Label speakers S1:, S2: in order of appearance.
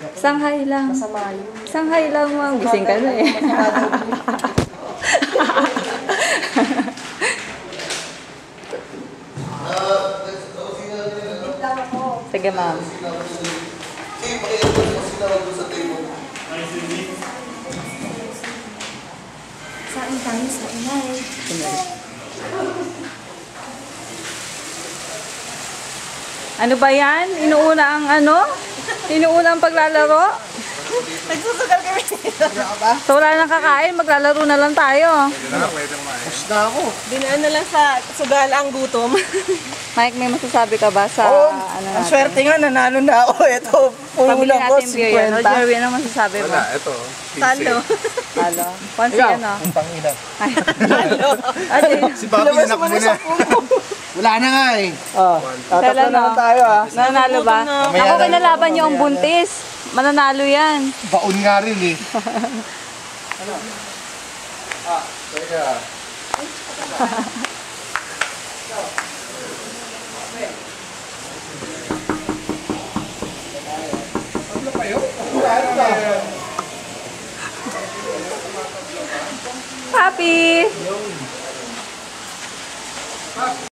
S1: Shanghai lang.
S2: Masama yun.
S1: Shanghai lang, ma'am. Gising ka na eh. Sige, ma'am.
S3: Saan tayo sa inay?
S1: Ano ba yan? Inuuna ang ano? Inuuna ang paglalaro?
S2: Nagsusugal kami.
S1: So wala nang kakain, maglalaro na lang tayo.
S4: Push na ako.
S2: Dinaan na lang sa sugal ang gutom.
S1: Mike, may masasabi ka ba sa
S2: Oo,
S1: ano
S2: ang
S1: natin?
S2: swerte nga, nanalo na ako. Ito,
S1: Pabili
S2: pulang ko,
S1: natin beer yan. O,
S2: 50.
S1: Jerry, ano masasabi mo?
S4: Wala, ito.
S2: Talo.
S1: Halo. Pansi ano?
S4: Ang pangina.
S1: Ay.
S2: Talo.
S1: Ate,
S4: Si Bobby na muna. Wala na nga eh.
S2: Oh,
S1: Kailan
S2: tatlo naman
S1: no?
S2: tayo ah.
S1: Nanalo ba?
S4: Mamaya
S1: Ako
S4: na.
S1: kinalaban niyo ang buntis. Mananalo yan.
S4: Baon nga rin eh. Teka.
S1: Happy!